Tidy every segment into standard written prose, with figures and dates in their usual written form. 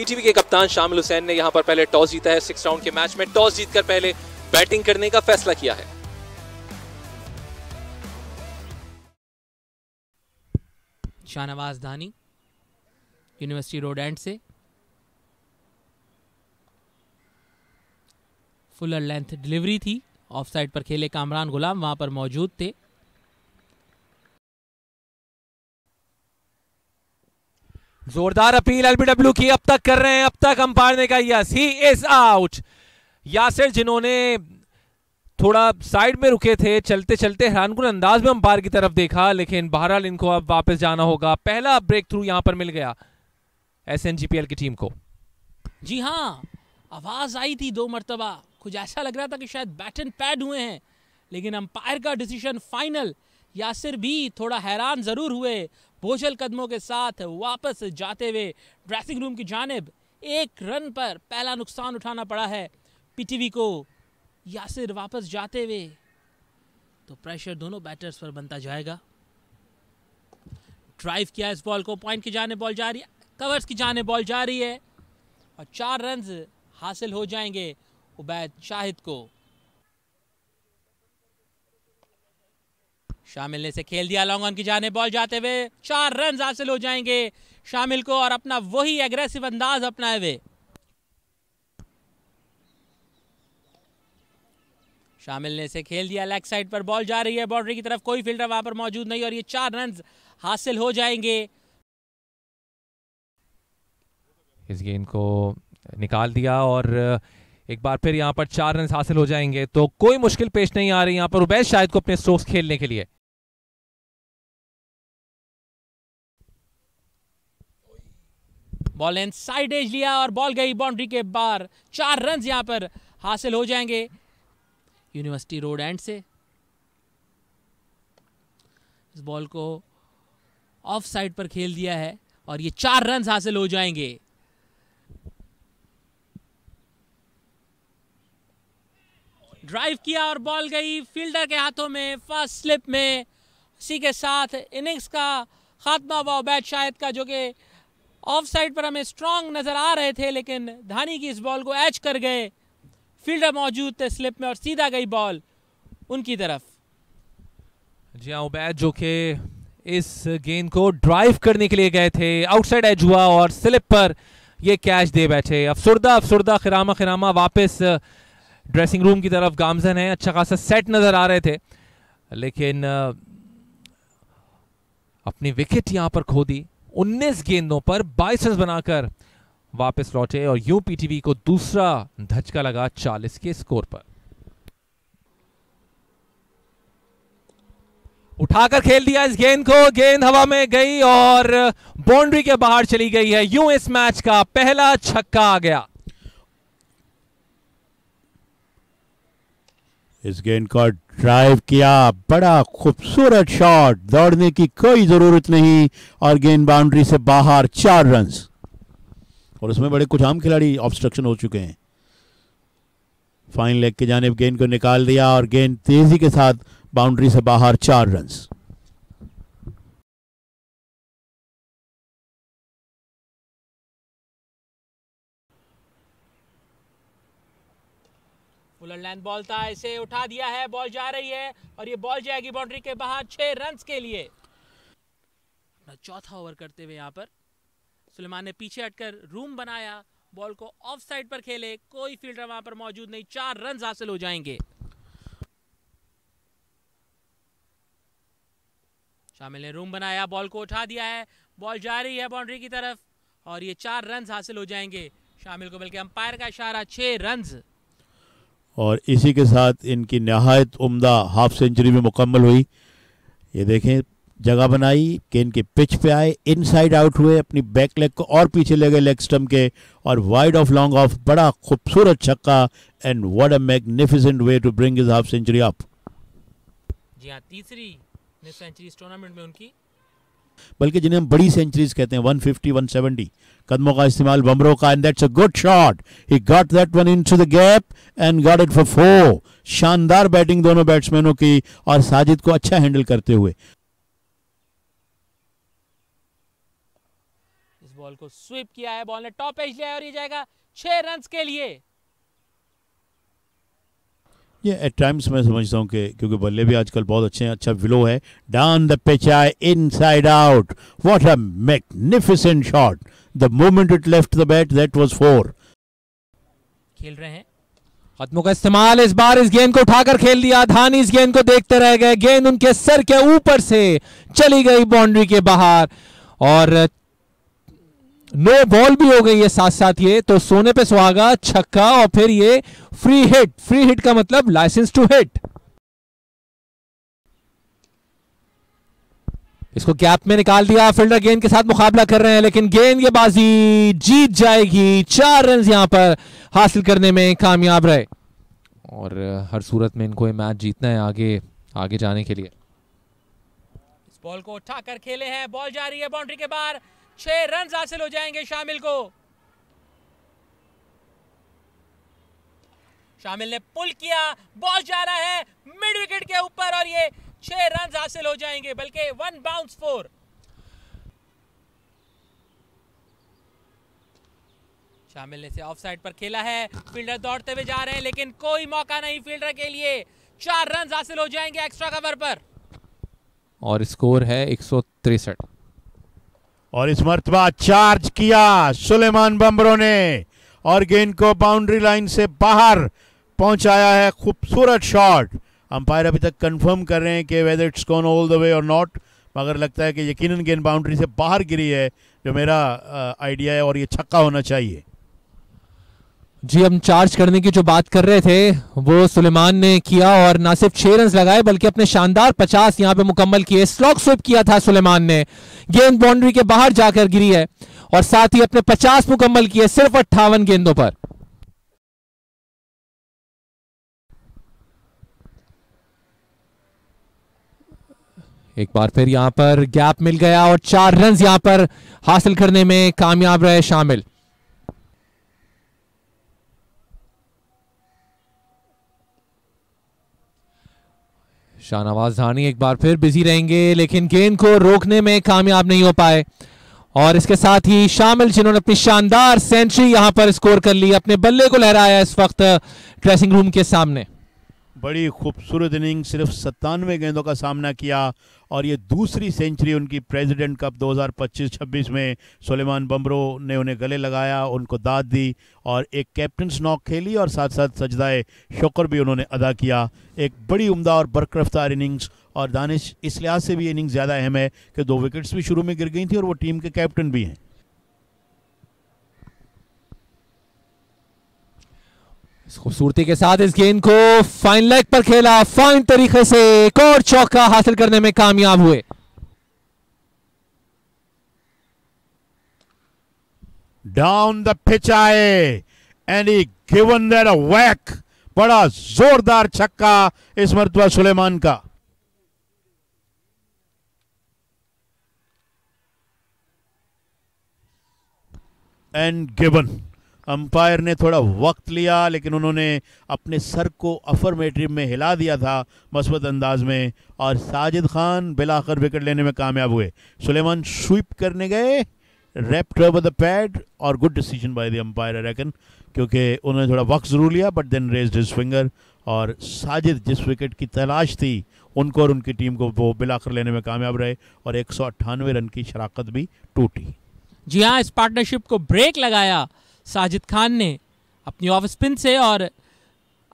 PTV के कप्तान शामिल हुसैन ने यहां पर पहले टॉस जीता है। 6 राउंड के मैच में टॉस जीतकर पहले बैटिंग करने का फैसला किया है। शाहनवाज धानी यूनिवर्सिटी रोड एंड से फुलर लेंथ डिलीवरी थी। ऑफ साइड पर खेले कामरान गुलाम वहां पर मौजूद थे। जोरदार अपील एलबीडब्ल्यू की अब तक कर रहे हैं, अब तक अंपायर ने कहा yes he is out. Yasir जिन्होंने थोड़ा साइड में रुके थे, चलते चलते हैरानकुन अंदाज में अंपायर की तरफ देखा, लेकिन बहरहाल इनको अब वापस जाना होगा। पहला ब्रेक थ्रू यहां पर मिल गया एसएनजीपीएल की टीम को। जी हाँ, आवाज आई थी 2 मरतबा, कुछ ऐसा लग रहा था कि शायद बैट एंड पैड हुए हैं, लेकिन अंपायर का डिसीजन फाइनल। यासिर भी थोड़ा हैरान जरूर हुए। बोझल कदमों के साथ वापस जाते हुए ड्रेसिंग रूम की जानिब। 1 रन पर पहला नुकसान उठाना पड़ा है पीटीवी को। यासिर वापस जाते हुए तो प्रेशर दोनों बैटर्स पर बनता जाएगा। ड्राइव किया इस बॉल को, पॉइंट की जाने बॉल जा रही है, कवर्स की जाने बॉल जा रही है और 4 रन हासिल हो जाएंगे उबैद शाहिद को। शामिल ने से खेल दिया लॉन्ग ऑन की जाने बॉल जाते हुए 4 रन हासिल हो जाएंगे शामिल को और अपना वही एग्रेसिव अंदाज अपनाए हुए। शामिल ने से खेल दिया लेग साइड पर, बॉल जा रही है बाउंड्री की तरफ, कोई फील्डर वहां पर मौजूद नहीं और ये 4 रन हासिल हो जाएंगे। इस गेंद को निकाल दिया और एक बार फिर यहां पर 4 रन हासिल हो जाएंगे तो कोई मुश्किल पेश नहीं आ रही यहां पर उबैद शाहिद को अपने स्ट्रोक्स खेलने के लिए। बॉल इनसाइड एज लिया और बॉल गई बाउंड्री के बाहर। 4 रन यहां पर हासिल हो जाएंगे यूनिवर्सिटी रोड एंड से। इस बॉल को ऑफ साइड पर खेल दिया है और ये 4 रन हासिल हो जाएंगे। ड्राइव किया और बॉल गई फील्डर के हाथों में फर्स्ट स्लिप में। इसी के साथ इनिंग्स का खात्मा हुआ उबैद शाहिद का, जो कि ऑफ साइड पर हमें स्ट्रांग नजर आ रहे थे, लेकिन धानी की इस बॉल को एच कर गए। फील्डर मौजूद थे स्लिप में और सीधा गई बॉल उनकी तरफ। जी हाँ, उबैद जो कि इस गेंद को ड्राइव करने के लिए गए थे, आउटसाइड एज हुआ और स्लिप पर ये कैच दे बैठे। अफसुर्दा खिरामा खिरामा वापस ड्रेसिंग रूम की तरफ गामजन है। अच्छा खासा सेट नजर आ रहे थे, लेकिन अपनी विकेट यहां पर खो दी। 19 गेंदों पर 22 रन बनाकर वापस लौटे और यूं पीटीवी को दूसरा धचका लगा 40 के स्कोर पर। उठाकर खेल दिया इस गेंद को, गेंद हवा में गई और बाउंड्री के बाहर चली गई है। यूं इस मैच का पहला छक्का आ गया। इस गेंद को ड्राइव किया, बड़ा खूबसूरत शॉट, दौड़ने की कोई जरूरत नहीं और गेंद बाउंड्री से बाहर। 4 रन और उसमें बड़े कुछ आम खिलाड़ी ऑब्स्ट्रक्शन हो चुके हैं। फाइन लेग की जानिब गेंद को निकाल दिया और गेंद तेजी के साथ बाउंड्री से बाहर। 4 रन। फुलर लेंथ बॉल था, इसे उठा दिया है, बॉल जा रही है और ये बॉल जाएगी बाउंड्री के बाहर 6 रन के लिए। अपना चौथा ओवर करते हुए यहां पर सुलेमान ने पीछे हटकर रूम बनाया, बॉल को ऑफ साइड पर खेले, कोई फील्डर वहां पर मौजूद नहीं। 4 रन हासिल हो जाएंगे। शामिल ने रूम बनाया, बॉल को उठा दिया है, बॉल जा रही है बाउंड्री की तरफ और ये 4 रन हासिल हो जाएंगे शामिल को, बल्कि अंपायर का इशारा 6 रन। और इसी के साथ इनकी नहायत उम्दा हाफ सेंचुरी भी मुकम्मल हुई। ये देखें, जगह बनाई, गेंद के पिच पे आए, इनसाइड आउट हुए, अपनी बैक लेग को और पीछे ले गए लेग स्टंप के और वाइड ऑफ लॉन्ग ऑफ, बड़ा खूबसूरत छक्का। And what a magnificent way to bring his half century up. जी हां, तीसरी सेंचुरी इस टूर्नामेंट में उनकी, बल्कि जिन्हें हम बड़ी सेंचुरीज कहते हैं, 150 170 कदमों का इस्तेमाल बमरों का। And that's a good shot, he got that one into the gap and got it for 4। शानदार बैटिंग दोनों बैट्समैनों की और साजिद को अच्छा हैंडल करते हुए। इस बॉल बॉल को स्वीप किया है, बॉल ने टॉप एज लिया है और ये जाएगा 6 रन के लिए। ये एट टाइम्स मैं समझता हूँ कि क्योंकि बल्ले भी आजकल बहुत अच्छे हैं, अच्छा विलो है। Down the pitch I inside out, what a magnificent shot, the moment it left the bat that was 4। खेल रहे हैं, कदमों का इस्तेमाल, इस बार इस गेंद को उठाकर खेल दिया। धानी इस गेंद को देखते रह गए, गेंद उनके सर के ऊपर से चली गई बाउंड्री के बाहर और नो बॉल भी हो गई है साथ साथ। ये तो सोने पे सुहागा, छक्का और फिर ये फ्री हिट। फ्री हिट का मतलब लाइसेंस टू हिट। इसको गैप में निकाल दिया, फील्डर गेंद के साथ मुकाबला कर रहे हैं लेकिन गेंद ये बाजी जीत जाएगी। 4 रन यहां पर हासिल करने में कामयाब रहे और हर सूरत में इनको ये मैच जीतना है आगे जाने के लिए। इस बॉल को उठाकर खेले हैं, बॉल जा रही है बाउंड्री के बाहर, 6 रन हासिल हो जाएंगे शामिल को। शामिल ने पुल किया, बॉल जा रहा है मिड विकेट के ऊपर और ये 6 रन हासिल हो जाएंगे, बल्कि 1 बाउंस 4। शामिल ने से ऑफ साइड पर खेला है, फील्डर दौड़ते हुए जा रहे हैं लेकिन कोई मौका नहीं फील्डर के लिए। 4 रन हासिल हो जाएंगे एक्स्ट्रा कवर पर और स्कोर है 163। और इस मर्तबा चार्ज किया सुलेमान बम्बरो ने और गेंद को बाउंड्री लाइन से बाहर पहुंचाया है। खूबसूरत शॉट। अंपायर अभी तक कंफर्म कर रहे हैं कि whether it's gone all the way और नॉट, मगर लगता है कि यकीनन गेंद बाउंड्री से बाहर गिरी है, जो मेरा आइडिया है, और ये छक्का होना चाहिए। जी, हम चार्ज करने की जो बात कर रहे थे वो सुलेमान ने किया और ना सिर्फ 6 रन लगाए बल्कि अपने शानदार 50 यहां पे मुकम्मल किए। स्लॉग स्विप किया था सुलेमान ने, गेंद बाउंड्री के बाहर जाकर गिरी है और साथ ही अपने 50 मुकम्मल किए सिर्फ 58 गेंदों पर। एक बार फिर यहां पर गैप मिल गया और 4 रन यहां पर हासिल करने में कामयाब रहे शामिल। शाहनवाज धानी एक बार फिर बिजी रहेंगे लेकिन गेंद को रोकने में कामयाब नहीं हो पाए और इसके साथ ही शामिल जिन्होंने अपनी शानदार सेंचुरी यहां पर स्कोर कर ली, अपने बल्ले को लहराया इस वक्त ड्रेसिंग रूम के सामने। बड़ी खूबसूरत इनिंग, सिर्फ 97 गेंदों का सामना किया और ये दूसरी सेंचुरी उनकी प्रेसिडेंट कप 2025-26 में सुलेमान बम्बरो ने उन्हें गले लगाया, उनको दाद दी और एक कैप्टन्स नॉक खेली और साथ साथ सजदाए शुक्र भी उन्होंने अदा किया। एक बड़ी उम्दा और बरकरफ्तार इनिंग्स, और दानिश इस लिहाज से भी इनिंग्स ज़्यादा अहम है कि 2 विकेट्स भी शुरू में गिर गई थी और वो टीम के कैप्टन भी हैं। खूबसूरती के साथ इस गेंद को फाइन लेग पर खेला, फाइन तरीके से एक और चौका हासिल करने में कामयाब हुए। डाउन द पिच आए and he given that a whack. बड़ा जोरदार छक्का इस मर्तबा सुलेमान का। एंड गिवन, अंपायर ने थोड़ा वक्त लिया लेकिन उन्होंने अपने सर को अफर्मेटिव में हिला दिया था मस्बत अंदाज में और साजिद खान बिलाखिर विकेट लेने में कामयाब हुए। सुलेमान स्वीप करने गए, रैप्ड ओवर द पैड, और good decision by the umpire I reckon, क्योंकि उन्होंने थोड़ा वक्त जरूर लिया but then raised his finger और साजिद जिस विकेट की तलाश थी उनको और उनकी टीम को वो बिलाखिर लेने में कामयाब रहे और 198 रन की शराकत भी टूटी। जी हाँ, इस पार्टनरशिप को ब्रेक लगाया साजिद खान ने अपनी ऑफ स्पिन से और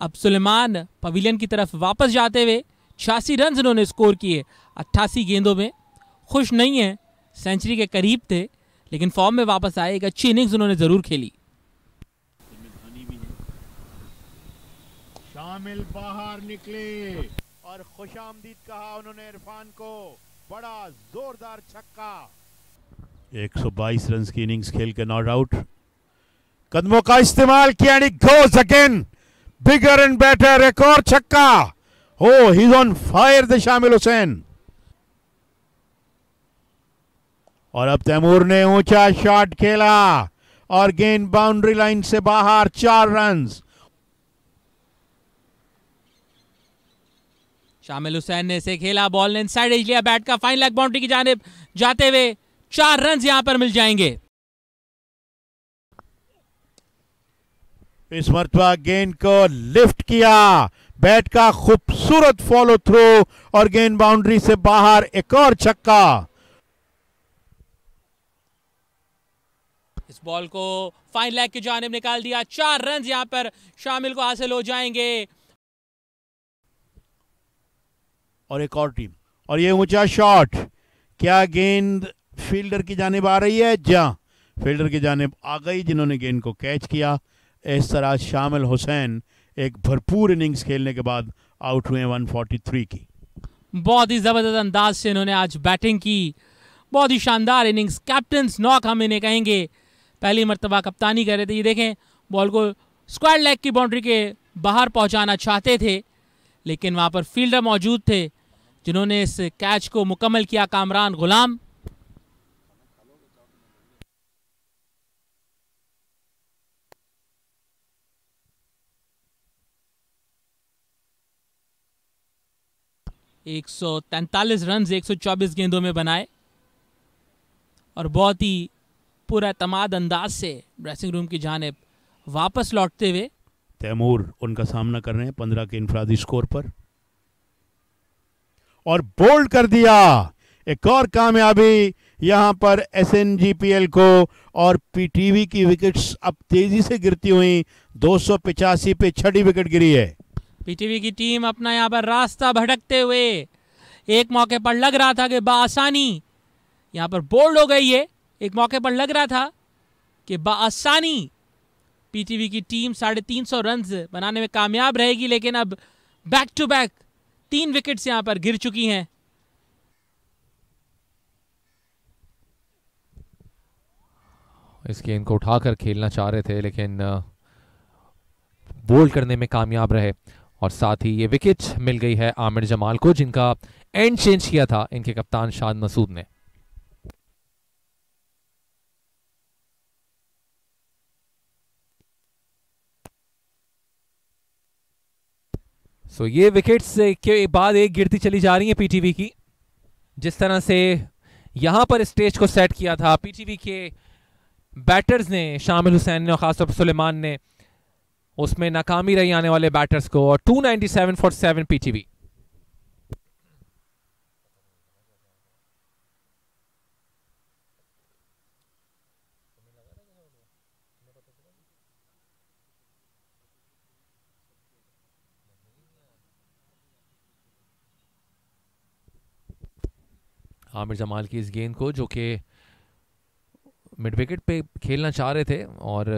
अब सुलेमान पवेलियन की तरफ वापस जाते हुए 86 रन उन्होंने स्कोर किए 88 गेंदों में। खुश नहीं है, सेंचुरी के करीब थे लेकिन फॉर्म में वापस आए, एक अच्छी इनिंग्स उन्होंने जरूर खेली। शामिल बाहर निकले और खुशामदीद कहा उन्होंने इरफान को, बड़ा जोरदार छक्का। 122 रन की इनिंग्स खेल के नॉट आउट। कदमों का इस्तेमाल किया and goes again bigger and better, एक और छक्का। हो, he is on fire the शामिल हुसैन। और अब तैमूर ने ऊंचा शॉट खेला और गेंद बाउंड्री लाइन से बाहर, 4 रन। शामिल हुसैन ने इसे खेला, बॉल ने इनसाइड एज लिया बैट का, फाइन लेग बाउंड्री की जानिब जाते हुए 4 रन यहां पर मिल जाएंगे। इस मरतबा गेंद को लिफ्ट किया, बैट का खूबसूरत फॉलो थ्रू और गेंद बाउंड्री से बाहर, एक और छक्का। इस बॉल को फाइन लेग की जानिब निकाल दिया। 4 रन यहां पर शामिल को हासिल हो जाएंगे। और एक और टीम, और ये ऊंचा शॉट, क्या गेंद फील्डर की जानिब आ रही है? जहां फील्डर की जानिब आ गई, जिन्होंने गेंद को कैच किया। इस तरह शामिल हुसैन एक भरपूर इनिंग्स खेलने के बाद आउट हुए 143 की। बहुत ही जबरदस्त अंदाज से इन्होंने आज बैटिंग की, बहुत ही शानदार इनिंग्स, कैप्टन्स नॉक हम इन्हें कहेंगे। पहली मर्तबा कप्तानी कर रहे थे। ये देखें, बॉल को स्क्वायर लेग की बाउंड्री के बाहर पहुंचाना चाहते थे, लेकिन वहां पर फील्डर मौजूद थे जिन्होंने इस कैच को मुकम्मल किया, कामरान गुलाम। एक 143 रन 124 गेंदों में बनाए और बहुत ही पूरा तमाद अंदाज से ड्रेसिंग रूम की जानिब वापस लौटते हुए तैमूर उनका सामना कर रहे हैं 15 के इनफरादी स्कोर पर, और बोल्ड कर दिया। एक और कामयाबी यहां पर एसएनजीपीएल को, और पीटीवी की विकेट्स अब तेजी से गिरती हुई 285 पे छठी विकेट गिरी है। पीटीवी की टीम अपना यहां पर रास्ता भटकते हुए एक मौके पर लग रहा था कि बाआसानी यहां पर बोल्ड हो गई है। एक मौके पर लग रहा था कि बाआसानी पीटीवी की टीम 350 रन बनाने में कामयाब रहेगी, लेकिन अब बैक टू बैक 3 विकेट्स यहां पर गिर चुकी हैं। इस गेंद को उठाकर खेलना चाह रहे थे, लेकिन बोल्ड करने में कामयाब रहे, और साथ ही ये विकेट मिल गई है आमिर जमाल को, जिनका एंड चेंज किया था इनके कप्तान शाद मसूद ने। सो ये विकेट्स के बाद एक गिरती चली जा रही है पीटीवी की। जिस तरह से यहां पर स्टेज को सेट किया था पीटीवी के बैटर्स ने, शामिल हुसैन ने और खासतौर पर सुलेमान ने, उसमें नाकामी रही आने वाले बैटर्स को, और 297 फॉर 7 पीटीवी। आमिर जमाल की इस गेंद को, जो कि मिड विकेट पे खेलना चाह रहे थे, और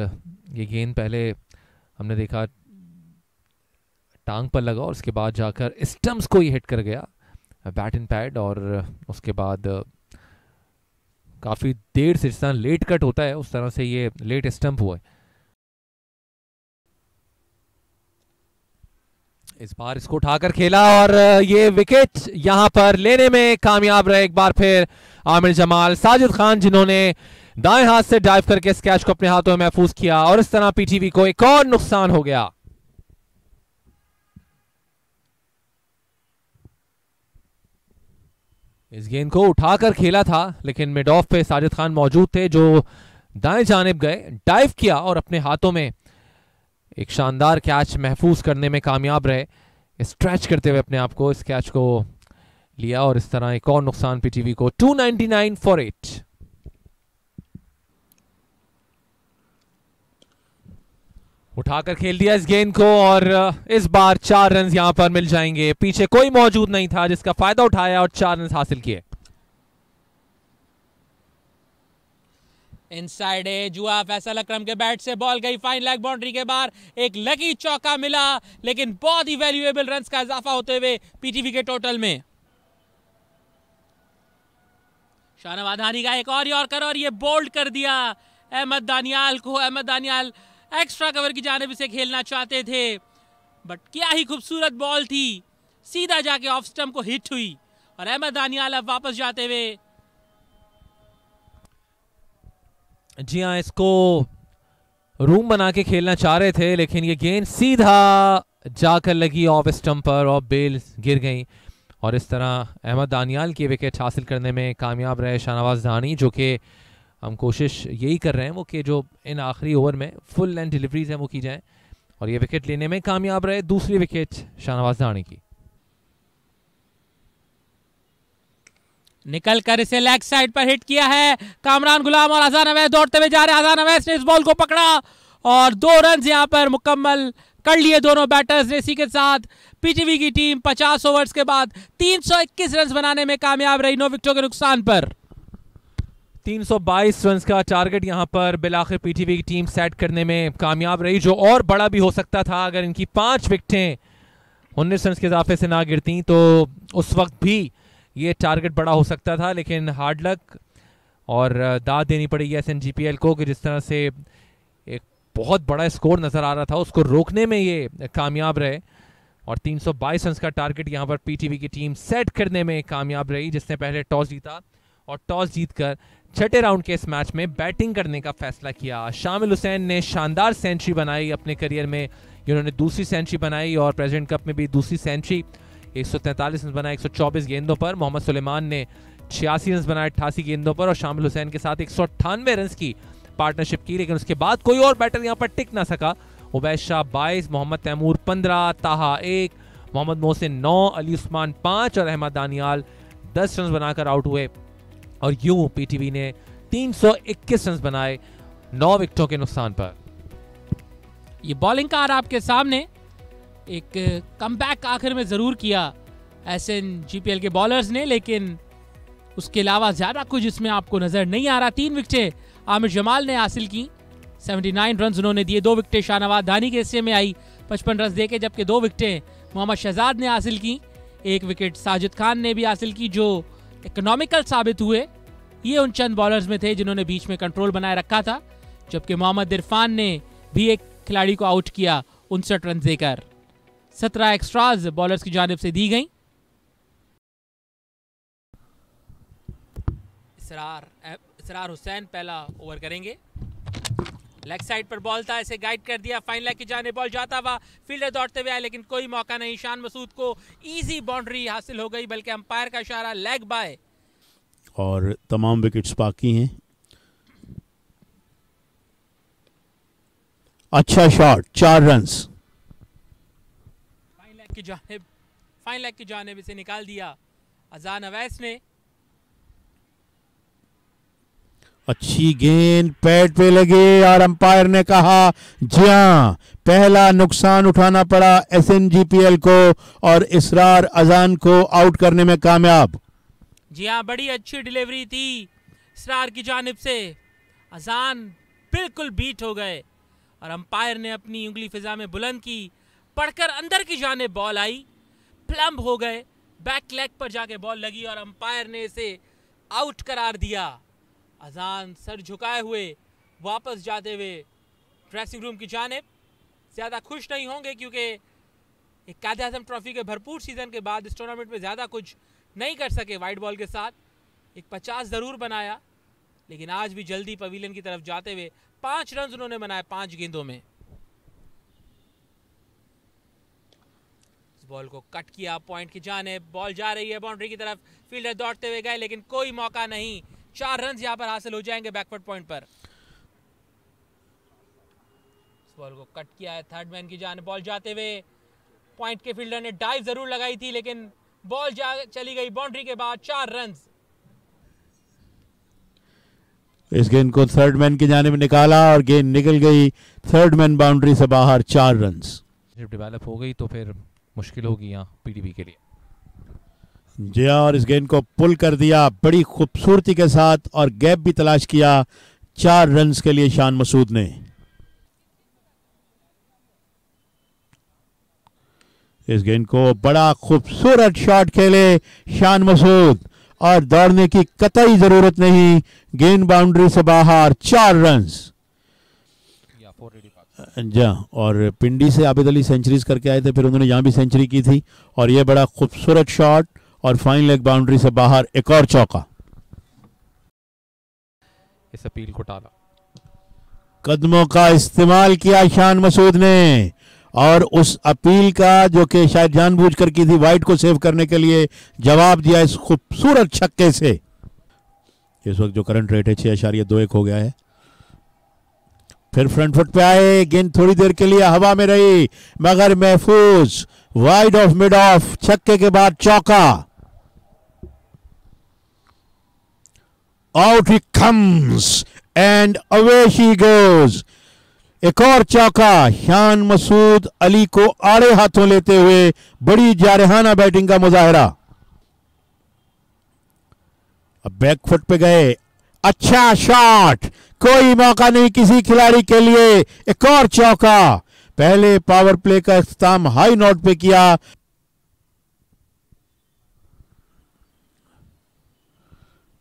ये गेंद पहले हमने देखा टांग पर लगा और उसके बाद जाकर स्टम्प्स को ही हिट कर गया बैट इन पैड, और उसके बाद काफ़ी देर से, जिस तरह लेट कट होता है उस तरह से ये लेट स्टम्प हुआ है। इस बार इसको उठाकर खेला और ये विकेट यहां पर लेने में कामयाब रहे एक बार फिर आमिर जमाल। साजिद खान जिन्होंने दाएं हाथ से डाइव करके इस कैच को अपने हाथों में महफूज किया, और इस तरह पीटीवी को एक और नुकसान हो गया। इस गेंद को उठाकर खेला था, लेकिन मिड ऑफ पे साजिद खान मौजूद थे जो दाएं जानिब गए, डाइव किया और अपने हाथों में एक शानदार कैच महफूज करने में कामयाब रहे, स्ट्रेच करते हुए अपने आप को इस कैच को लिया, और इस तरह एक और नुकसान पीटीवी को। 299 फॉर 8। उठाकर खेल दिया इस गेंद को, और इस बार 4 रन यहां पर मिल जाएंगे। पीछे कोई मौजूद नहीं था जिसका फायदा उठाया और 4 रन हासिल किए। इनसाइड जुआ फैसल अकरम के बैट से बॉल गई फाइन लेग बाउंड्री के बाहर, एक लकी चौका मिला, लेकिन बहुत ही वैल्यूएबल रन्स का इजाफा होते हुए पीटीवी के टोटल में। शाहनवाज हानी का एक और यॉर्कर, और ये बोल्ड कर दिया अहमद दानियाल को। अहमद दानियाल एक्स्ट्रा कवर की जानिब से खेलना चाहते थे, बट क्या ही खूबसूरत बॉल थी, सीधा जाके ऑफ स्टंप को हिट हुई, और अहमद दानियाल अब वापस जाते हुए। जी हाँ, इसको रूम बना के खेलना चाह रहे थे, लेकिन ये गेंद सीधा जाकर लगी ऑफ स्टंप पर और बेल गिर गई, और इस तरह अहमद दानियाल की विकेट हासिल करने में कामयाब रहे शाहनवाज धानी, जो कि हम कोशिश यही कर रहे हैं वो कि जो इन आखिरी ओवर में फुल लेंथ डिलीवरीज हैं वो की जाएं। और ये विकेट लेने में कामयाब रहे, दूसरी विकेट शाहनवाज दानी की। निकल कर इसे लेग साइड पर हिट किया है कामरान गुलाम और अजान अवैस दौड़ते हुए जा रहे हैं। अजान अवैस ने इस बॉल को पकड़ा और 2 रन यहां पर मुकम्मल कर लिए दोनों बैटर्स ने। इसी के साथ पीटीवी की टीम 50 ओवर्स के बाद 321 रन बनाने में कामयाब रही 9 विकेटों के नुकसान पर। 322 रन का टारगेट यहां पर बिलाखिर पीटीवी की टीम सेट करने में कामयाब रही, जो और बड़ा भी हो सकता था अगर इनकी 5 विकेटें 19 रन के इजाफे से ना गिरती तो उस वक्त भी ये टारगेट बड़ा हो सकता था। लेकिन हार्ड लक और दाद देनी पड़ेगी एसएनजीपीएल को कि जिस तरह से एक बहुत बड़ा स्कोर नजर आ रहा था उसको रोकने में ये कामयाब रहे और 322 रन का टारगेट यहां पर पीटीवी की टीम सेट करने में कामयाब रही, जिसने पहले टॉस जीता और टॉस जीतकर छठे राउंड के इस मैच में बैटिंग करने का फैसला किया। शामिल हुसैन ने शानदार सेंचुरी बनाई अपने करियर में, इन्होंने दूसरी सेंचुरी बनाई और प्रेसिडेंट कप में भी दूसरी सेंचुरी, 143 रन बनाए 124 गेंदों पर। मोहम्मद सुलेमान ने 86 रन बनाए 88 गेंदों पर और शामिल हुसैन के साथ 198 रन की पार्टनरशिप की, लेकिन उसके बाद कोई और बैटर यहां पर टिक ना सका। उबैद शाह 22, मोहम्मद तैमूर 15, ताहा 1, मोहम्मद मोहसिन 9, अली उस्मान 5 और अहमद दानियाल 10 रन बनाकर आउट हुए और यूं पीटीवी ने 321 रन बनाए 9 विकेटों के नुकसान पर। ये बॉलिंग कार आपके सामने एक कमबैक आखिर में जरूर किया एसएनजीपीएल के बॉलर्स ने, लेकिन उसके अलावा ज्यादा कुछ इसमें आपको नजर नहीं आ रहा। 3 विकेटें आमिर जमाल ने हासिल की, 79 रन उन्होंने दिए। 2 विकेटें शाहनवाज दानी के हिस्से में आई 55 रन देके, जबकि 2 विकेटें मोहम्मद शहजाद ने हासिल की। 1 विकेट साजिद खान ने भी हासिल की जो इकोनॉमिकल साबित हुए। ये उन चंद बॉलर्स में थे जिन्होंने बीच में कंट्रोल बनाए रखा था, जबकि मोहम्मद इरफान ने भी एक खिलाड़ी को आउट किया 59 रन देकर। 17 एक्स्ट्राज बॉलर्स की जानिब से दी गई। इसरार हुसैन पहला ओवर करेंगे। लेग साइड पर बॉल था, इसे गाइड कर दिया फाइन लेग की जाने, बॉल जाता हुआ फील्डर दौड़ते हुए आए लेकिन कोई मौका नहीं। शान मसूद को इजी बाउंड्री हासिल हो गई, बल्कि अंपायर का इशारा लेग बाय और तमाम विकेट्स बाकी हैं। अच्छा शॉट, 4 रन्स। फाइन लेग की जानिब इसे निकाल दिया अजान अवैस ने। अच्छी गेंद पैड पे लगे और अंपायर ने कहा जी हां, पहला नुकसान उठाना पड़ा एसएनजीपीएल को और इसरार अजान को आउट करने में कामयाब। जी हां, बड़ी अच्छी डिलीवरी थी इसरार की जानिब से। अजान बिल्कुल बीट हो गए और अंपायर ने अपनी उंगली फिजा में बुलंद की, पड़कर अंदर की जानिब बॉल आई, प्लम्ब हो गए, बैक लेग पर जाके बॉल लगी और अंपायर ने इसे आउट करार दिया। अजान सर झुकाए हुए वापस जाते हुए ड्रेसिंग रूम की जानिब। ज़्यादा खुश नहीं होंगे क्योंकि एक कायदे आज़म ट्रॉफी के भरपूर सीजन के बाद इस टूर्नामेंट में ज़्यादा कुछ नहीं कर सके वाइट बॉल के साथ। एक 50 ज़रूर बनाया, लेकिन आज भी जल्दी पवेलियन की तरफ जाते हुए 5 रन उन्होंने बनाए 5 गेंदों में। बॉल को कट किया पॉइंट की जानिब, बॉल जा रही है बाउंड्री की तरफ, फील्डर दौड़ते हुए गए लेकिन कोई मौका नहीं। 4 रन यहां पर हासिल हो जाएंगे बैकवर्ड पॉइंट पर। बॉल को कट किया है थर्ड मैन की जानिब, बॉल जाते हुए पॉइंट के फील्डर ने डाइव जरूर लगाई थी लेकिन बॉल चली गई बाउंड्री के बाद। 4 रन। इस गेंद को थर्ड मैन की जानिब निकाला और गेंद निकल गई थर्ड मैन बाउंड्री से बाहर। 4 रन। जब डेवलप हो गई तो फिर मुश्किल होगी यहाँ पीटीवी के लिए। जी और इस गेंद को पुल कर दिया बड़ी खूबसूरती के साथ और गैप भी तलाश किया 4 रन के लिए शान मसूद ने। इस गेंद को बड़ा खूबसूरत शॉट खेले शान मसूद और दौड़ने की कतई जरूरत नहीं, गेंद बाउंड्री से बाहर। 4 रन। जा और पिंडी से आबिद अली सेंचुरीज करके आए थे, फिर उन्होंने यहां भी सेंचुरी की थी और यह बड़ा खूबसूरत शॉट और फाइन लेग बाउंड्री से बाहर एक और चौका। इस अपील को टाला, कदमों का इस्तेमाल किया शान मसूद ने और उस अपील का जो कि शायद जानबूझकर की थी वाइट को सेव करने के लिए, जवाब दिया इस खूबसूरत छक्के से। इस वक्त जो करंट रेट है 6.21 हो गया है फिर फ्रंट फुट पे आए, गेंद थोड़ी देर के लिए हवा में रही मगर महफूज, वाइड ऑफ मिड ऑफ, छक्के के बाद चौका। Out he comes and away she goes. एक और चौका, शान मसूद अली को आड़े हाथों लेते हुए बड़ी जारहाना बैटिंग का मुजाहरा। अब बैक फुट पे गए, अच्छा शॉट, कोई मौका नहीं किसी खिलाड़ी के लिए। एक और चौका, पहले पावर प्ले का इख्तिताम हाई नोट पे किया।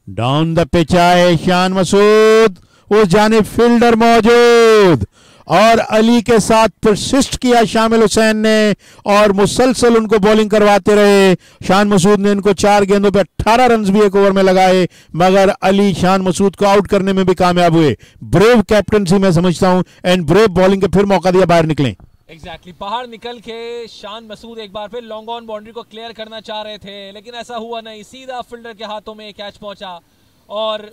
डाउन द पिच आए शान मसूद, उस जानिब फील्डर मौजूद और अली के साथ परसिस्ट किया शामिल हुसैन ने और मुसलसल उनको बॉलिंग करवाते रहे। शान मसूद ने इनको 4 गेंदों पे 18 रन भी एक ओवर में लगाए मगर अली शान मसूद को आउट करने में भी कामयाब हुए। ब्रेव कैप्टनसी मैं समझता हूं एंड ब्रेव बॉलिंग के फिर मौका दिया बाहर निकले। एग्जैक्टली बाहर निकल के शान मसूद एक बार फिर लॉन्ग ऑन बाउंड्री को क्लियर करना चाह रहे थे लेकिन ऐसा हुआ नहीं, सीधा फील्डर के हाथों में कैच पहुंचा और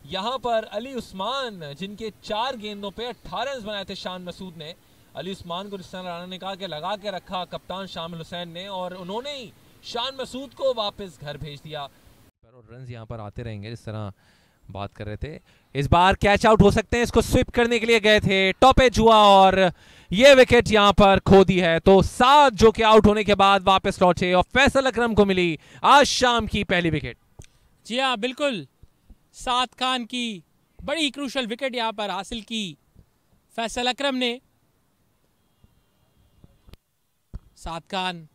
यहां पर अली उस्मान जिनके 4 गेंदों पे 18 रन बनाए थे शान मसूद ने, अली उस्मान को रिस्तान राणा ने कहा कि लगा के रखा कप्तान शामिल हुसैन ने और उन्होंने ही शान मसूद को वापस घर भेज दिया। और रन यहां पर आते रहेंगे जिस तरह बात कर रहे थे। इस बार कैच आउट हो सकते हैं, इसको स्विप करने के लिए गए थे, टॉप एज हुआ और ये विकेट यहां पर खो दी है। तो 7 जो कि आउट होने के बाद वापस लौटे और फैसल अकरम को मिली आज शाम की पहली विकेट। जी हाँ बिल्कुल, साद खान की बड़ी क्रूशल विकेट यहां पर हासिल की फैसल अकरम ने। साद खान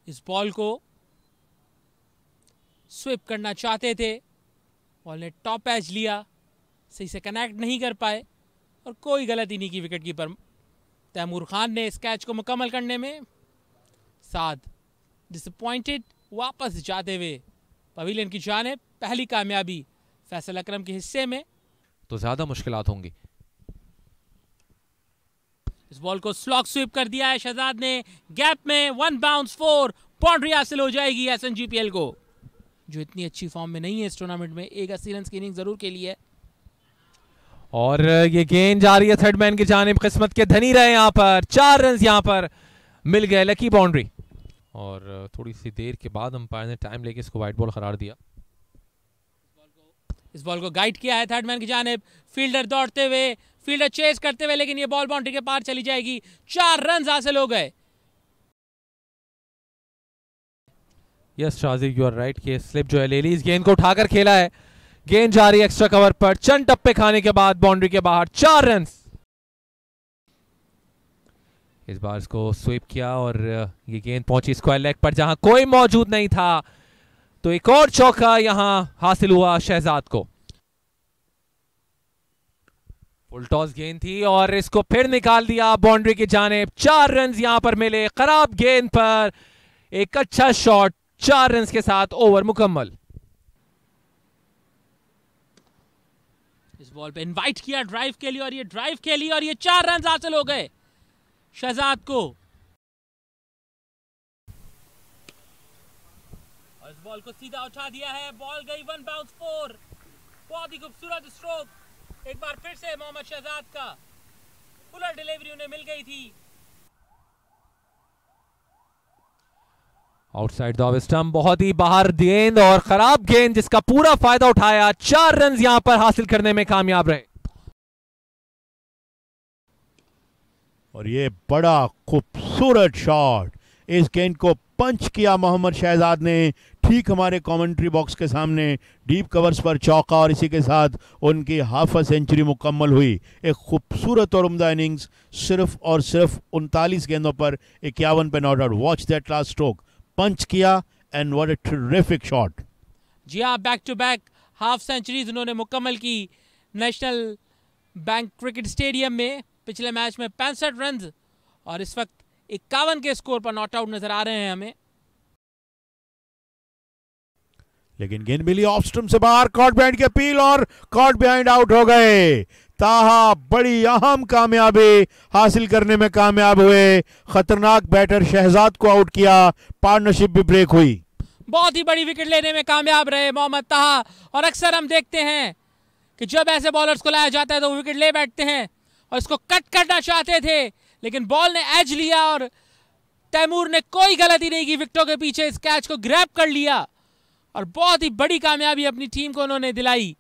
इस बॉल को स्विप करना चाहते थे, बॉल ने टॉप एज लिया, सही से कनेक्ट नहीं कर पाए और कोई गलती नहीं की विकेट कीपर तैमूर खान ने इस कैच को मुकम्मल करने में। साद डिसअपॉइंटेड वापस जाते हुए पवेलियन की जानिब, पहली कामयाबी फैसल अकरम के हिस्से में। तो ज्यादा मुश्किलात होंगी। इस बॉल को स्लॉग स्वीप कर दिया है शहजाद ने, गैप में 1 बाउंस 4 बाउंड्री हासिल हो जाएगी एसएनजीपीएल को, जो इतनी अच्छी फॉर्म में नहीं है इस टूर्नामेंट में। एक 80 रन की इनिंग जरूर खेली है और ये गेंद जा रही है थर्ड मैन की जानिब, किस्मत के धनी रहे यहां पर, 4 रन यहां पर मिल गए, लकी बाउंड्री। और थोड़ी सी देर के बाद अंपायर ने टाइम लेके इसको वाइड बॉल करार दिया। इस बॉल को गाइड किया है थर्ड मैन की जानिब, फील्डर दौड़ते हुए, फील्डर चेस करते हुए, लेकिन ये बॉल बाउंड्री के पार चली जाएगी। 4 रन हासिल हो गए। Yes Shajib, you are right कि स्लिप जो है ले ली, इस गेंद को उठाकर खेला है, गेंद जा रही है एक्स्ट्रा कवर पर, चंद टप्पे खाने के बाद बाउंड्री के बाहर, 4 रन। इस बार इसको स्वीप किया और ये गेंद पहुंची स्क्वायर लेग पर जहां कोई मौजूद नहीं था, तो एक और चौका यहां हासिल हुआ शहजाद को। फुल टॉस गेंद थी और इसको फिर निकाल दिया बाउंड्री की जानिब, 4 रन यहां पर मिले, खराब गेंद पर एक अच्छा शॉट, 4 रन के साथ ओवर मुकम्मल। इस बॉल पे इनवाइट किया ड्राइव के लिए और ये ड्राइव के लिए और ये 4 रन हासिल हो गए शहजाद को। और इस बॉल को सीधा उठा दिया है, बॉल गई 1 बाउंस 4, बहुत ही खूबसूरत स्ट्रोक एक बार फिर से मोहम्मद शहजाद का, फुलर डिलीवरी उन्हें मिल गई थी। आउटसाइड द ऑफ स्टंप, बहुत ही बाहर गेंद और खराब गेंद जिसका पूरा फायदा उठाया, 4 रन यहां पर हासिल करने में कामयाब रहे। और ये बड़ा खूबसूरत शॉट, इस गेंद को पंच किया मोहम्मद शहजाद ने ठीक हमारे कमेंट्री बॉक्स के सामने, डीप कवर्स पर चौका और इसी के साथ उनकी हाफ सेंचुरी मुकम्मल हुई। एक खूबसूरत और उम्दा इनिंग्स, सिर्फ और सिर्फ 39 गेंदों पर 51 पे not out. Watch that last stroke, punch किया and what a terrific shot. जी हाँ, back to back half centuries उन्होंने मुकम्मल की नेशनल बैंक क्रिकेट स्टेडियम में। पिछले मैच में 65 रन और इस वक्त 51 के स्कोर पर नॉट आउट नजर आ रहे हैं हमें। लेकिन गेंद मिली ऑफ स्टंप से बाहर, कॉट बिहाइंड की अपील और कॉट बिहाइंड आउट हो गए। ताहा बड़ी अहम कामयाबी हासिल करने में कामयाब हुए, खतरनाक बैटर शहजाद को आउट किया, पार्टनरशिप भी ब्रेक हुई। बहुत ही बड़ी विकेट लेने में कामयाब रहे मोहम्मद ताहा, और अक्सर हम देखते हैं कि जब ऐसे बॉलर्स को लाया जाता है तो वो विकेट ले बैठते हैं, और इसको कट करना चाहते थे, लेकिन बॉल ने एज लिया और तैमूर ने कोई गलती नहीं की, विकेटों के पीछे इस कैच को ग्रैब कर लिया और बहुत ही बड़ी कामयाबी अपनी टीम को उन्होंने दिलाई।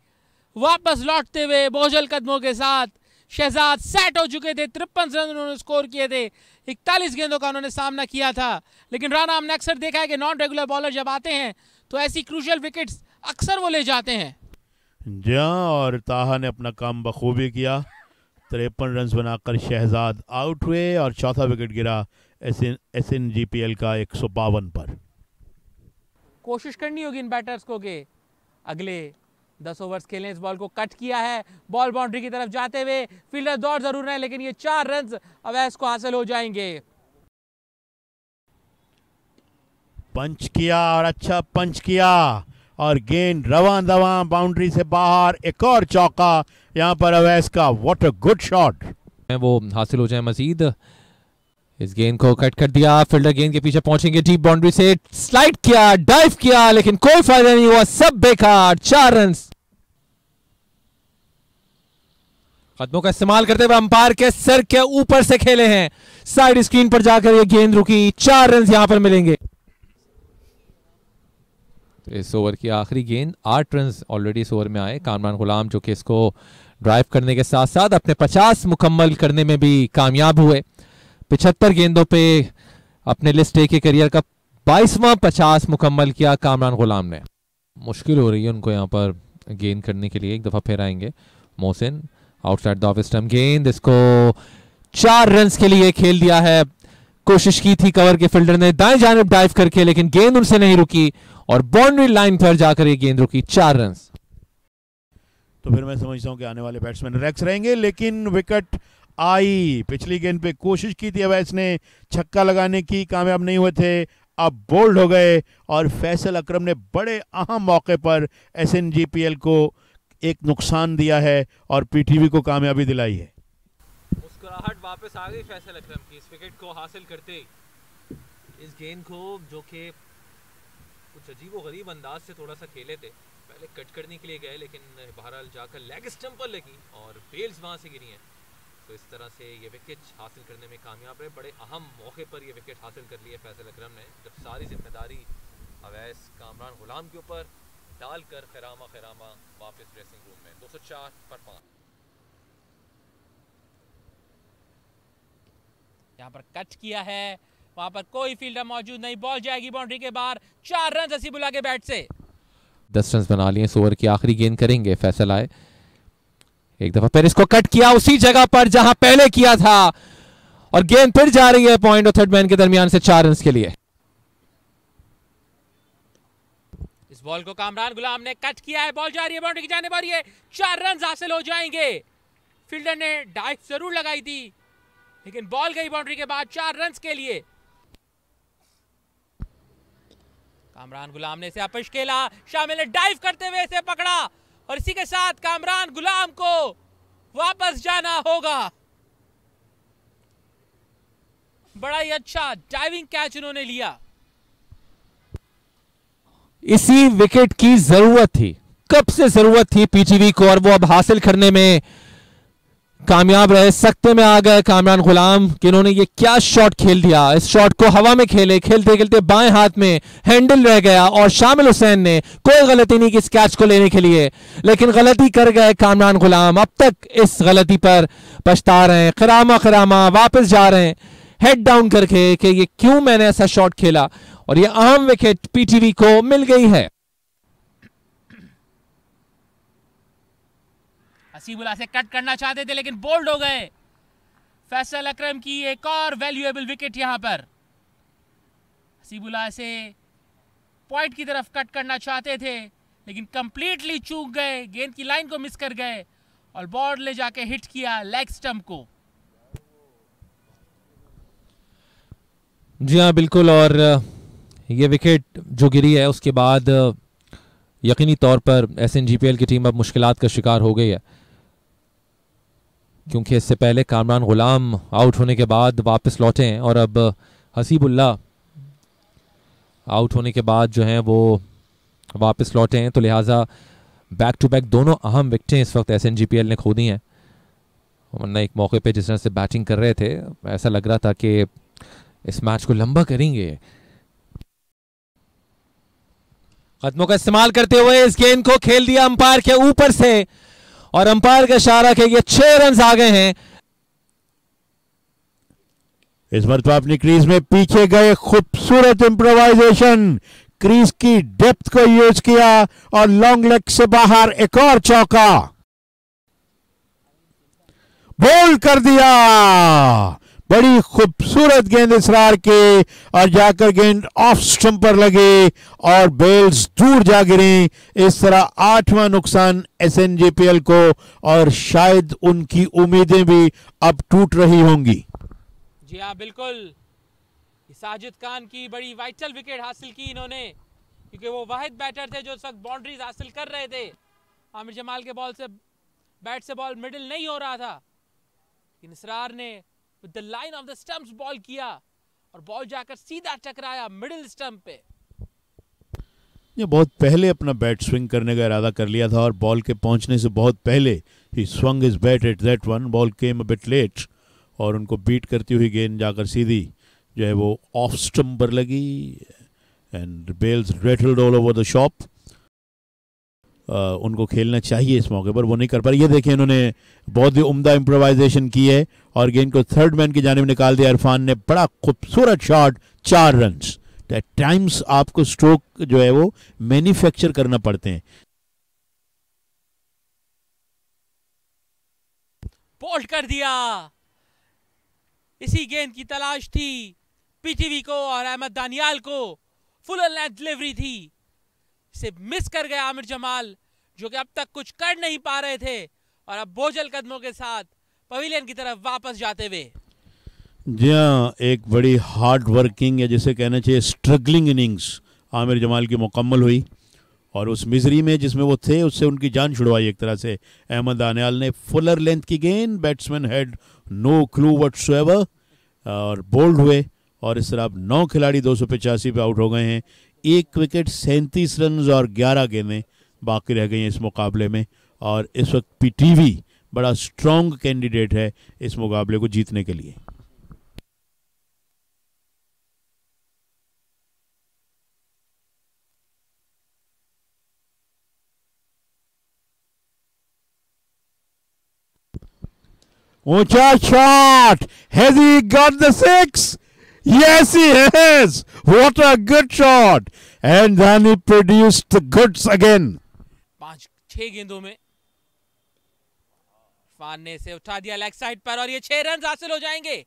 वापस लौटते हुए बोझल कदमों के साथ शहजाद सेट हो चुके थे, 53 रन उन्होंने स्कोर किए थे, 41 गेंदों का उन्होंने सामना किया था। लेकिन राणा, हमने अक्सर देखा है कि नॉन रेगुलर बॉलर जब आते हैं तो ऐसी क्रूशियल विकेट्स अक्सर वो ले जाते हैं। जी हाँ, और ताहा ने अपना काम बखूबी किया। 53 रन बनाकर शहजाद आउट हुए और चौथा विकेट गिरा SNGPL का 152 पर। कोशिश करनी होगी इन बैटर्स को कि अगले 10 ओवर्स खेलें। इस बॉल को कट किया है, बॉल बाउंड्री की तरफ जाते हुए फील्डर दौड़ जरूर रहे हैं, लेकिन ये 4 रन अवैस को हासिल हो जाएंगे। पंच किया और अच्छा पंच किया और गेंद रवां दवां बाउंड्री से बाहर। एक और चौका यहां पर अवैस का। What a good shot. वो हासिल हो जाए मजीद। इस गेंद को कट कर दिया, फील्डर गेंद के पीछे पहुंचेंगे, डीप बाउंड्री से स्लाइड किया, डाइव किया, लेकिन कोई फायदा नहीं हुआ, सब बेकार। 4 रन। कदमों का इस्तेमाल करते हुए अंपायर के सर के ऊपर से खेले हैं, साइड स्क्रीन पर जाकर ये गेंद रुकी। 4 रन यहां पर मिलेंगे। तो इस ओवर की आखिरी गेंद, 8 रन ऑलरेडी इस ओवर में आए। कामरान गुलाम जो कि इसको ड्राइव करने के साथ साथ अपने 50 मुकम्मल करने में भी कामयाब हुए। 75 गेंदों पे अपने लिस्ट ए के करियर का 22वां 50 मुकम्मल किया कामरान गुलाम ने। मुश्किल हो रही है उनको यहाँ पर गेंद करने के लिए। एक दफा फिर आएंगे Mohsin, outside the off stump गेंद, इसको 4 रन के लिए खेल दिया है। कोशिश की थी कवर के फील्डर ने दाएं जानिब डाइव करके, लेकिन गेंद उनसे नहीं रुकी और बाउंड्री लाइन पर जाकर ये गेंद रुकी। 4 रन। तो फिर मैं समझता हूं कि आने वाले बैट्समैन रिलैक्स रहेंगे, लेकिन विकेट आई। पिछली गेंद पे कोशिश की थी अवैस ने छक्का लगाने की, कामयाब नहीं हुए थे। अब बोल्ड हो गए और फैसल अकरम ने बड़े अहम मौके पर SNGPL को एक नुकसान दिया है और PTV को कामयाबी दिलाई है। मुस्कुराहट वापस आ गई फैसल अकरम की इस विकेट को हासिल करते। इस गेंद को जो कि कुछ अजीबोगरीब अंदाज से थोड़ा सा खेले थे, पहले कट करने के लिए गए, लेकिन बहरहाल जाकर लेग स्टंप पर लगी और बेल्स वहां से गिरी हैं। तो इस तरह से ये विकेट हासिल करने में कामयाब रहे। बड़े अहम मौके पर ये विकेट हासिल कर लिए फैसल अकरम ने, जब सारी जिम्मेदारी अवैस कामरान गुलाम के ऊपर डालकर खैरामा वापस ड्रेसिंग रूम में। 204 पर 5। यहाँ पर कट किया है, वहां पर कोई फील्डर मौजूद नहीं, बॉल जाएगी बाउंड्री के बाहर। 4 रन हसीबुल्लाह के बैट से। 10 रन बना लिए। इस ओवर की आखिरी गेंद करेंगे फैसल आए। एक दफा फिर इसको कट किया उसी जगह पर जहां पहले किया था और गेंद फिर जा रही है पॉइंट और थर्ड मैन के दरमियान से 4 रन के लिए। इस बॉल को कामरान गुलाम ने कट किया है, बॉल जा रही है बाउंड्री की जाने पर, ये 4 रन हासिल हो जाएंगे। फील्डर ने डाइव जरूर लगाई थी, लेकिन बॉल गई बाउंड्री के बाद 4 रन के लिए। कामरान गुलाम ने इसे अपश खेला, शामिल ने डाइव करते हुए इसे पकड़ा और इसी के साथ कामरान गुलाम को वापस जाना होगा। बड़ा ही अच्छा डाइविंग कैच उन्होंने लिया। इसी विकेट की जरूरत थी, कब से जरूरत थी PTV को, और वो अब हासिल करने में कामयाब रहे। सख्ते में आ गए कामरान गुलाम कि इन्होंने ये क्या शॉट खेल दिया। इस शॉट को हवा में खेले, खेलते खेलते बाएं हाथ में हैंडल रह गया और शामिल हुसैन ने कोई गलती नहीं की इस कैच को लेने के लिए, लेकिन गलती कर गए कामरान गुलाम। अब तक इस गलती पर पछता रहे हैं। खरामा वापस जा रहे हैं हेड डाउन करके कि ये क्यों मैंने ऐसा शॉट खेला, और ये अहम विकेट PTV को मिल गई है। हसीबुल्लाह से कट करना चाहते थे, लेकिन बोल्ड हो गए। फैसल अकरम की एक और वैल्यूएबल विकेट यहां पर। हसीबुल्लाह से पॉइंट की तरफ कट करना चाहते थे, लेकिन कंप्लीटली चूक गए, गेंद की लाइन को मिस कर गए और बॉल ले जाके हिट किया लेग स्टंप को। जी हाँ बिल्कुल, और ये विकेट जो गिरी है उसके बाद यकीनी तौर पर SNGPL की टीम अब मुश्किलात का शिकार हो गई है, क्योंकि इससे पहले कामरान गुलाम आउट होने के बाद वापस लौटे हैं और अब हसीबुल्लाह आउट होने के बाद जो हैं वो वापस लौटे हैं। तो लिहाजा बैक टू बैक दोनों अहम विकेटें इस वक्त SNGPL ने खो दी हैं वरना एक मौके पे जिस तरह से बैटिंग कर रहे थे ऐसा लग रहा था कि इस मैच को लंबा करेंगे। कदमों का इस्तेमाल करते हुए इस गेंद को खेल दिया अंपायर के ऊपर से और अंपायर का इशारा कि ये 6 रन आ गए हैं। इस मरतबा अपनी क्रीज में पीछे गए, खूबसूरत इंप्रोवाइजेशन, क्रीज की डेप्थ को यूज किया और लॉन्ग लेग से बाहर एक और चौका बोल्ड कर दिया। बड़ी खूबसूरत गेंद इसरार के और जाकर गेंद ऑफ स्टंप पर लगी और बेल्स दूर जा गिरी। इस तरह 8वां नुकसान एसएनजीपीएल को और शायद उनकी उम्मीदें भी अब टूट रही होंगी। जी हाँ बिल्कुल, साजिद खान की बड़ी वाइटल विकेट हासिल की इन्होंने, क्योंकि वो वाहिद बैटर थे जो इस वक्त बाउंड्रीज हासिल कर रहे थे। आमिर जमाल के बॉल से बैट से बॉल मिडिल नहीं हो रहा था, लेकिन इसरार ने with the line of the stumps ball किया और बॉल जाकर सीधा टकराया मिडिल स्टंप पे। ये बहुत पहले अपना बैट स्विंग करने का इरादा कर लिया था और बॉल के पहुंचने से बहुत पहले ही swung his bat at that one. Ball came a bit late और उनको बीट करती हुई गेंद जाकर सीधी जो है वो ऑफ स्टंप पर लगी and bails rattled all over the shop. उनको खेलना चाहिए इस मौके पर, वो नहीं कर पा रहे। ये देखिए इन्होंने बहुत ही उम्दा इम्प्रोवाइजेशन की है और गेंद को थर्ड मैन की जानिब निकाल दिया। इरफान ने बड़ा खूबसूरत शॉट, 4 रन। एट टाइम्स आपको स्ट्रोक जो है वो मैन्युफैक्चर करना पड़ते हैं। बोल्ड कर दिया। इसी गेंद की तलाश थी पीटीवी को और अहमद दानियाल को। फुल लेंथ डिलीवरी थी, इसे मिस कर गए आमिर जमाल जो कि अब तक कुछ कर नहीं पा रहे थे और अब बोझल कदमों के साथ पवेलियन की तरफ वापस जाते हुए। जी हाँ, एक बड़ी हार्ड वर्किंग या जिसे कहना चाहिए स्ट्रगलिंग इनिंग्स आमिर जमाल की मुकम्मल हुई और उस मिजरी में जिसमें वो थे उससे उनकी जान छुड़वाई एक तरह से अहमद दानियाल ने। फुलर लेंथ की गेंद, batsman had no clue whatsoever और बोल्ड हुए और इस तरह अब 9 खिलाड़ी 285 पे आउट हो गए हैं। 1 विकेट 37 रन और 11 गेंदें बाकी रह गई हैं इस मुकाबले में और इस वक्त पीटीवी बड़ा स्ट्रॉन्ग कैंडिडेट है इस मुकाबले को जीतने के लिए। ऊंचा shot, has he got the 6? Yes, he has. What a good shot. And then he produced the goods again. 5-6 गेंदों में इरफान ने इसे उठा दिया लेग साइड पर और ये 6 रन हासिल हो जाएंगे।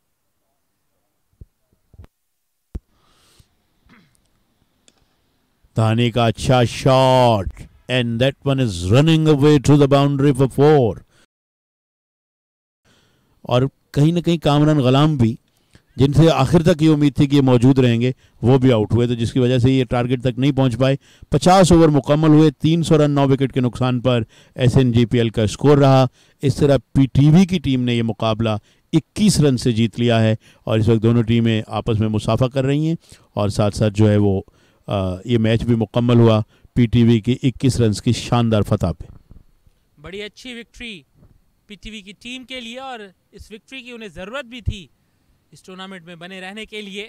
धानी का अच्छा shot and that one is running away to the boundary for 4. और कहीं ना कहीं कामरान गुलाम भी जिनसे आखिर तक ये उम्मीद थी कि ये मौजूद रहेंगे वो भी आउट हुए, तो जिसकी वजह से ये टारगेट तक नहीं पहुंच पाए। 50 ओवर मुकम्मल हुए, 300 रन 9 विकेट के नुकसान पर एसएनजीपीएल का स्कोर रहा। इस तरह पीटीवी की टीम ने ये मुकाबला 21 रन से जीत लिया है और इस वक्त दोनों टीमें आपस में मुसाफा कर रही हैं और साथ साथ जो है वो ये मैच भी मुकम्मल हुआ पीटीवी की 21 रन की शानदार फतह पे। बड़ी अच्छी विक्ट्री पीटीवी की टीम के लिए और इस विक्ट्री की उन्हें जरूरत भी थी इस टूर्नामेंट में बने रहने के लिए।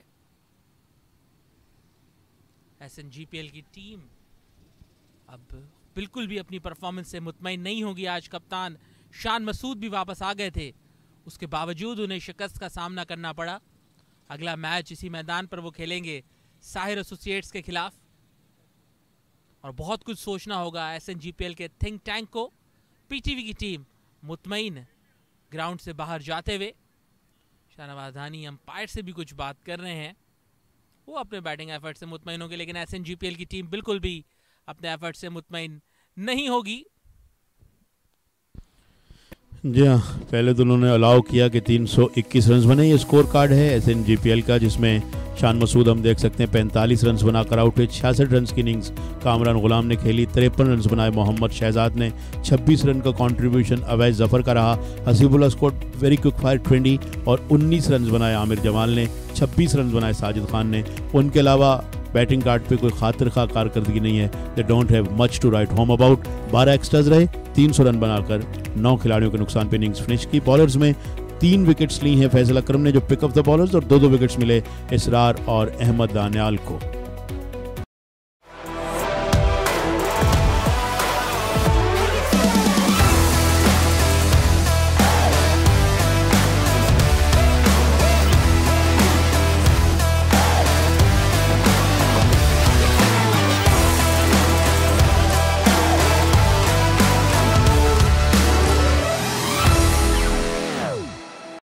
एसएनजीपीएल की टीम अब बिल्कुल भी अपनी परफॉर्मेंस से मुतमईन नहीं होगी। आज कप्तान शान मसूद भी वापस आ गए थे, उसके बावजूद उन्हें शिकस्त का सामना करना पड़ा। अगला मैच इसी मैदान पर वो खेलेंगे साहिर एसोसिएट्स के खिलाफ और बहुत कुछ सोचना होगा एसएनजीपीएल के थिंक टैंक को। पीटीवी की टीम मुतमईन ग्राउंड से बाहर जाते हुए। शाहनवाज धानी अंपायर से भी कुछ बात कर रहे हैं, वो अपने बैटिंग एफर्ट से मुतमईन होंगे, लेकिन एसएनजीपीएल की टीम बिल्कुल भी अपने एफर्ट से मुतमईन नहीं होगी। जी हाँ, पहले तो उन्होंने अलाउ किया कि 321 रन बने। ये स्कोर कार्ड है एसएनजीपीएल का जिसमें शान मसूद हम देख सकते हैं 45 रन बनाकर आउट हुए। 66 रन की इनिंग्स कामरान गुलाम ने खेली, 53 रन बनाए मोहम्मद शहजाद ने, 26 रन का कंट्रीब्यूशन अवैस जफर का रहा। Hasibullah score very quick fire 20 और 19 रन बनाए आमिर जमाल ने, 26 रन बनाए साजिद खान ने। उनके अलावा बैटिंग कार्ड पे कोई खातिर खा कारकर्दगी नहीं है। They don't have much to write home about. 12 extras रहे, 300 रन बनाकर 9 खिलाड़ियों के नुकसान पे इनिंग्स फिनिश की। बॉलर्स में 3 विकेट्स ली हैं फैजल अकरम ने जो पिक ऑफ द बॉलर्स, और 2-2 विकेट्स मिले इसरार और अहमद दानियाल को।